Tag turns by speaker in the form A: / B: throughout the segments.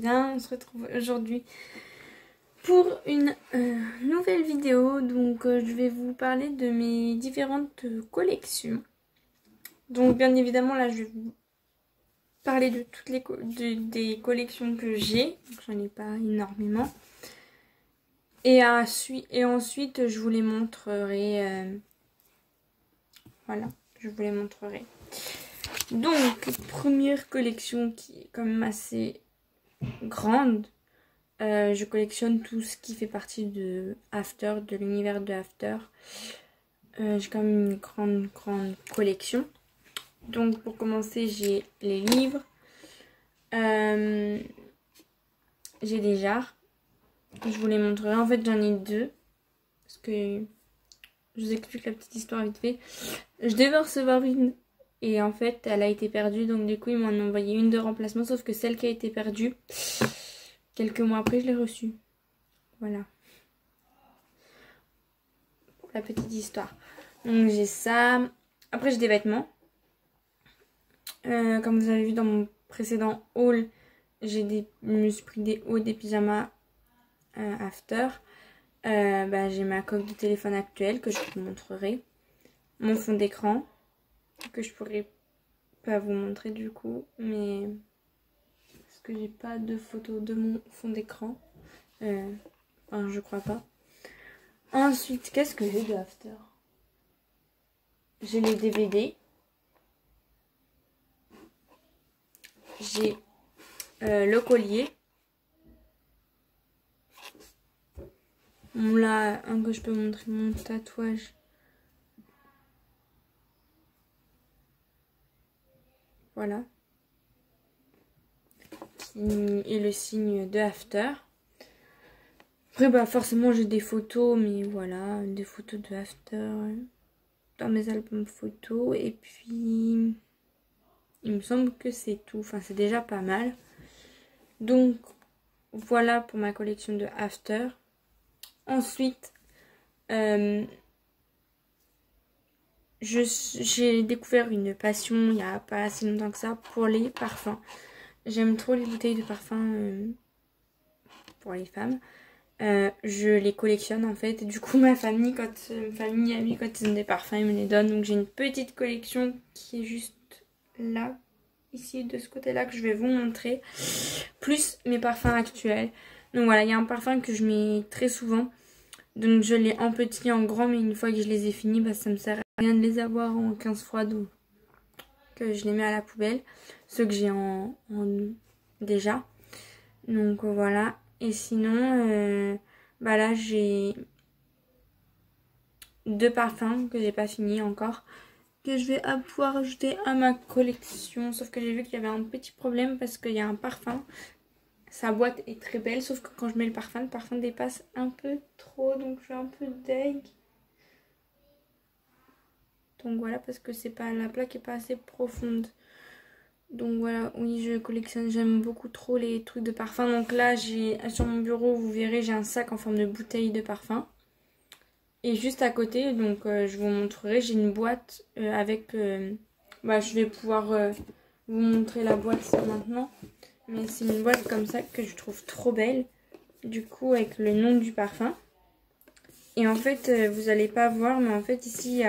A: bien, on se retrouve aujourd'hui pour une nouvelle vidéo. Donc je vais vous parler de mes différentes collections. Donc bien évidemment là je vais vous parler de toutes les des collections que j'ai. J'en ai pas énormément. Et ensuite je vous les montrerai. Voilà, je vous les montrerai. Donc, première collection qui est quand même assez grande. Je collectionne tout ce qui fait partie de After, de l'univers de After. J'ai quand même une grande collection. Donc, pour commencer, j'ai les livres. J'ai des jarres. Je vous les montrerai. En fait, j'en ai deux. Parce que je vous explique la petite histoire vite fait. Je devais recevoir une. Et en fait, elle a été perdue. Donc du coup, ils m'en ont envoyé une de remplacement. Sauf que celle qui a été perdue, quelques mois après, je l'ai reçue. Voilà. Pour la petite histoire. Donc j'ai ça. Après, j'ai des vêtements. Comme vous avez vu dans mon précédent haul, je me suis pris des hauts, des pyjamas After. J'ai ma coque de téléphone actuelle que je vous montrerai. Mon fond d'écran que je pourrais pas vous montrer du coup, mais parce que j'ai pas de photo de mon fond d'écran. Enfin, je crois pas. Ensuite, qu'est-ce que j'ai de After? J'ai les DVD. J'ai le collier. Là, un que je peux montrer, mon tatouage. Voilà. Qui est le signe de After. Après, forcément, j'ai des photos, mais voilà, des photos de After dans mes albums photos. Et puis, il me semble que c'est tout. Enfin, c'est déjà pas mal. Donc, voilà pour ma collection de After. Ensuite, j'ai découvert une passion il n'y a pas assez longtemps que ça pour les parfums. J'aime trop les bouteilles de parfums pour les femmes. Je les collectionne en fait. Et du coup, ma famille, amis, quand ils ont des parfums, ils me les donnent. Donc, j'ai une petite collection qui est juste là, ici, de ce côté-là, que je vais vous montrer. Plus mes parfums actuels. Donc, voilà, il y a un parfum que je mets très souvent. Donc, je l'ai en petit, en grand, mais une fois que je les ai finis, ça me sert à rien de les avoir en 15 fois d'eau. Que je les mets à la poubelle. Ceux que j'ai en déjà. Donc, voilà. Et sinon, là j'ai deux parfums que j'ai pas fini encore, que je vais pouvoir ajouter à ma collection. Sauf que j'ai vu qu'il y avait un petit problème parce qu'il y a un parfum. Sa boîte est très belle, sauf que quand je mets le parfum dépasse un peu trop. Donc je suis un peu deg. Donc voilà, parce que c'est pas, la plaque est pas assez profonde. Donc voilà, oui, je collectionne, j'aime beaucoup trop les trucs de parfum. Donc là, sur mon bureau, vous verrez, j'ai un sac en forme de bouteille de parfum. Et juste à côté, donc je vous montrerai, j'ai une boîte avec... je vais pouvoir vous montrer la boîte maintenant. Mais c'est une boîte comme ça que je trouve trop belle. Du coup, avec le nom du parfum. Et en fait, vous allez pas voir, mais en fait, ici,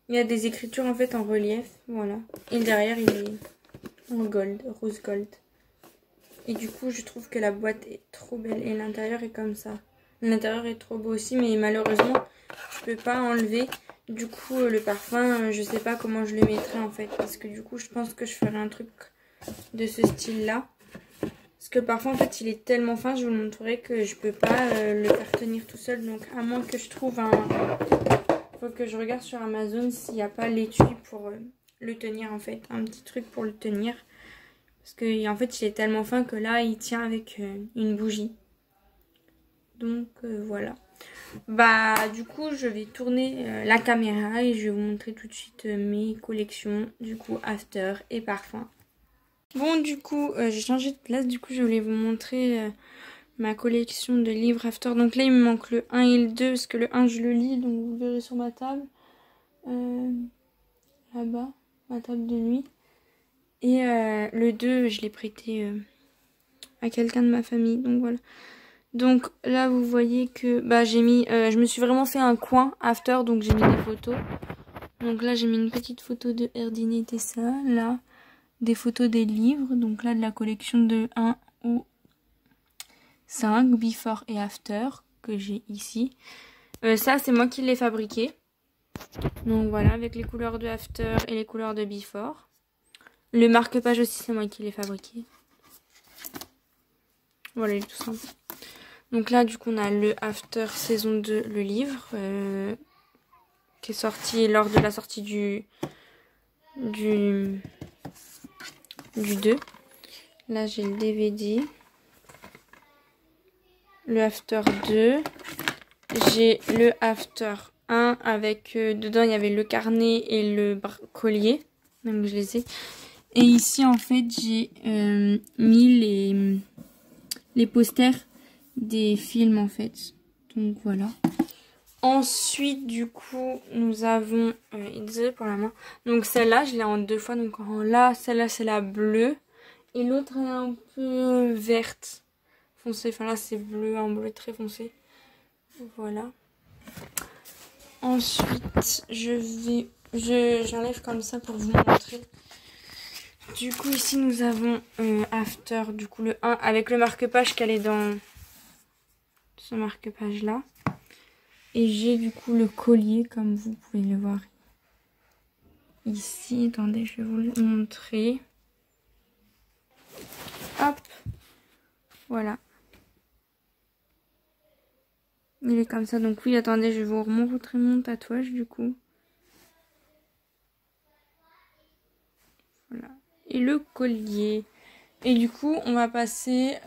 A: il y a des écritures en fait en relief, voilà. Et derrière il est en gold, rose gold. Et du coup je trouve que la boîte est trop belle et l'intérieur est comme ça. L'intérieur est trop beau aussi, mais malheureusement je peux pas enlever. Du coup le parfum, je sais pas comment je le mettrai en fait. Parce que du coup je pense que je ferai un truc de ce style là. Parce que le parfum en fait il est tellement fin, je vous le montrerai, que je peux pas le faire tenir tout seul. Donc à moins que je trouve faut que je regarde sur Amazon s'il n'y a pas l'étui pour le tenir en fait. Un petit truc pour le tenir. Parce que en fait il est tellement fin que là il tient avec une bougie. Donc voilà. Du coup je vais tourner la caméra et je vais vous montrer tout de suite mes collections. Du coup After et parfum. Bon du coup j'ai changé de place. Du coup je voulais vous montrer ma collection de livres After. Donc là il me manque le 1 et le 2 parce que le 1 je le lis, donc vous le verrez sur ma table. Là-bas, ma table de nuit. Et le 2, je l'ai prêté à quelqu'un de ma famille. Donc voilà. Donc là, vous voyez que bah, j'ai mis... je me suis vraiment fait un coin after, donc j'ai mis des photos. Donc là, j'ai mis une petite photo de Erdine et Tessa. Là, des photos des livres. Donc là, de la collection de 1 au 5, before et after, que j'ai ici. Ça, c'est moi qui l'ai fabriqué. Donc voilà, avec les couleurs de after et les couleurs de before. Le marque-page aussi, c'est moi qui l'ai fabriqué. Voilà, il est tout simple. Donc là, du coup, on a le after saison 2, le livre, qui est sorti lors de la sortie du 2. Là, j'ai le DVD. Le after 2. J'ai le after 1 avec... dedans, il y avait le carnet et le collier. Donc, je les ai. Et ici, en fait, j'ai mis les posters des films, en fait. Donc, voilà. Ensuite, du coup, nous avons It's pour la main. Donc, celle-là, je l'ai en 2 fois. Donc, là, celle-là, c'est la bleue. Et l'autre, elle est un peu verte. Foncé. Enfin, là, c'est bleu, un bleu très foncé. Voilà. Ensuite, j'enlève comme ça pour vous montrer. Du coup, ici, nous avons After, du coup, le 1 avec le marque-page qu'elle est dans ce marque-page-là. Et j'ai, du coup, le collier, comme vous pouvez le voir ici. Attendez, je vais vous le montrer. Hop. Voilà. Il est comme ça. Donc oui, attendez, je vais vous remontrer mon tatouage, du coup. Voilà. Et le collier. Et du coup, on va passer...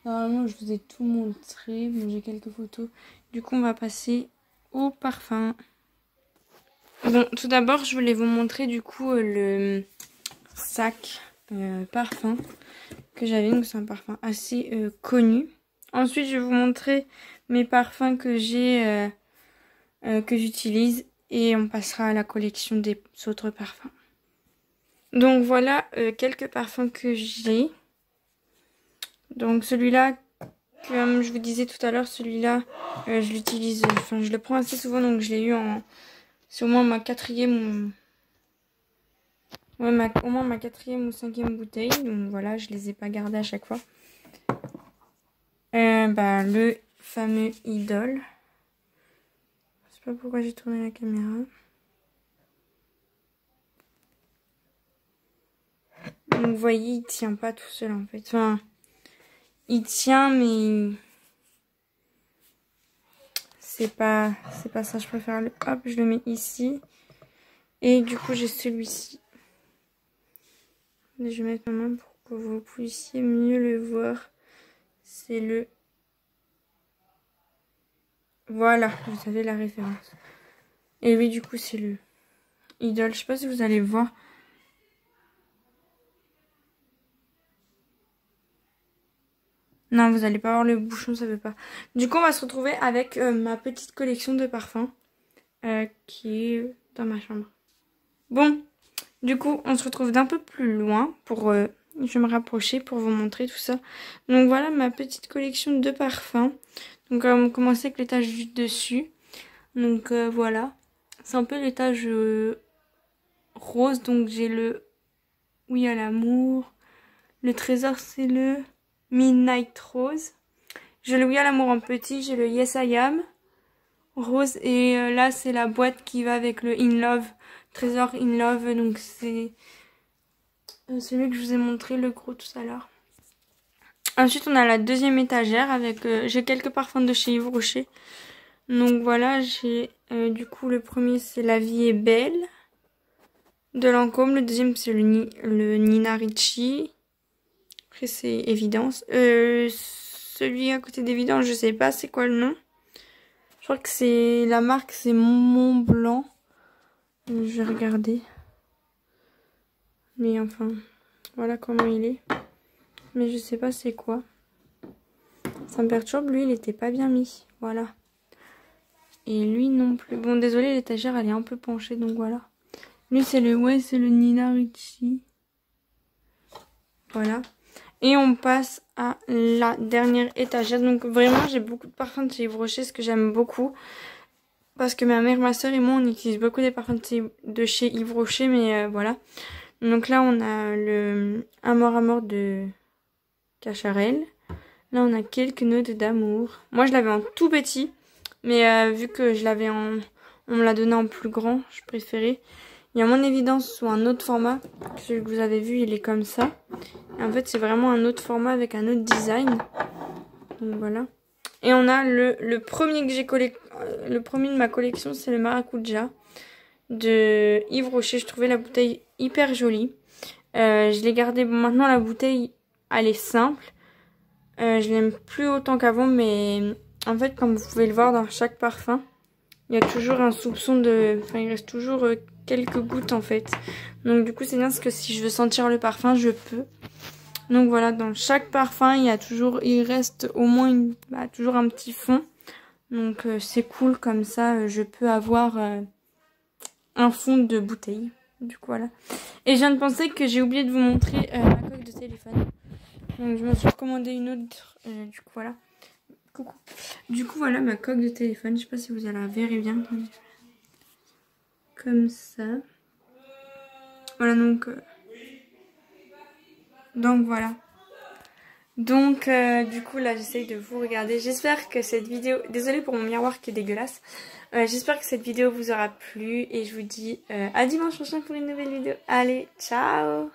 A: Normalement, je vous ai tout montré. Bon, j'ai quelques photos. Du coup, on va passer au parfum. Bon, tout d'abord, je voulais vous montrer du coup le sac parfum que j'avais. Donc, c'est un parfum assez connu. Ensuite, je vais vous montrer mes parfums que j'ai, que j'utilise. Et on passera à la collection des autres parfums. Donc, voilà quelques parfums que j'ai. Donc, celui-là, comme je vous disais tout à l'heure, celui-là, je l'utilise, enfin, je le prends assez souvent. Donc, je l'ai eu en... C'est au moins ma quatrième... Ouais, au moins ma 4e ou 5e bouteille. Donc voilà, je les ai pas gardées à chaque fois. Le fameux Idol. Je sais pas pourquoi j'ai tourné la caméra. Donc vous voyez, il tient pas tout seul en fait. Enfin, il tient mais c'est pas ça. Je préfère le... Hop, je le mets ici. Et du coup, j'ai celui-ci. Je vais mettre ma main pour que vous puissiez mieux le voir. C'est le... Voilà, vous avez la référence. Et oui, du coup, c'est le Idol. Je sais pas si vous allez voir. Non, vous allez pas voir le bouchon, ça veut pas. Du coup, on va se retrouver avec ma petite collection de parfums qui est dans ma chambre. Bon, du coup, on se retrouve d'un peu plus loin pour... je vais me rapprocher pour vous montrer tout ça. Donc voilà ma petite collection de parfums. Donc on va commencer avec l'étage du dessus. Donc voilà. C'est un peu l'étage rose. Donc j'ai le Oui à l'amour. Le trésor, c'est le Midnight Rose. J'ai le Oui à l'amour en petit. J'ai le Yes I Am rose. Et là, c'est la boîte qui va avec le In Love. Trésor In Love. Donc c'est... celui que je vous ai montré, le gros tout à l'heure. Ensuite, on a la deuxième étagère avec... j'ai quelques parfums de chez Yves Rocher. Donc voilà, j'ai... du coup, le premier, c'est La vie est belle de Lancôme. Le deuxième, c'est le Nina Ricci. Après, c'est Évidence. Celui à côté d'Évidence, je sais pas c'est quoi le nom. Je crois que c'est... La marque, c'est Mont Blanc. Je vais regarder. Mais enfin, voilà comment il est. Mais je sais pas c'est quoi. Ça me perturbe, lui il était pas bien mis. Voilà. Et lui non plus. Bon désolé, l'étagère elle est un peu penchée donc voilà. Lui c'est le Nina Ricci. Voilà. Et on passe à la dernière étagère. Donc vraiment j'ai beaucoup de parfums de chez Yves Rocher, ce que j'aime beaucoup. Parce que ma mère, ma soeur et moi on utilise beaucoup des parfums de chez Yves Rocher. Mais voilà. Donc là on a le Amor Amor de Cacharel. Là on a quelques notes d'amour. Moi je l'avais en tout petit. Mais vu que je l'avais en... On me l'a donné en plus grand, je préférais. Il y a Mon Évidence sous un autre format. Celui que vous avez vu, il est comme ça. Et en fait, c'est vraiment un autre format avec un autre design. Donc voilà. Et on a le premier que j'ai le premier de ma collection, c'est le Maracuja de Yves Rocher. Je trouvais la bouteille hyper jolie. Je l'ai gardée. Bon, maintenant, la bouteille, elle est simple. Je l'aime plus autant qu'avant, mais en fait, comme vous pouvez le voir dans chaque parfum, il y a toujours un soupçon de... Enfin, il reste toujours quelques gouttes en fait. Donc du coup, c'est bien parce que si je veux sentir le parfum, je peux. Donc voilà, dans chaque parfum, il reste au moins toujours un petit fond. Donc c'est cool, comme ça, je peux avoir un fond de bouteille. Du coup, voilà. Et je viens de penser que j'ai oublié de vous montrer ma coque de téléphone. Donc je me suis recommandé une autre. Du coup, voilà. Coucou. Du coup, voilà ma coque de téléphone. Je sais pas si vous la verrez bien. Comme ça. Voilà, donc voilà. Donc du coup là j'essaye de vous regarder. J'espère que cette vidéo... Désolée pour mon miroir qui est dégueulasse. J'espère que cette vidéo vous aura plu. Et je vous dis à dimanche prochain pour une nouvelle vidéo. Allez, ciao!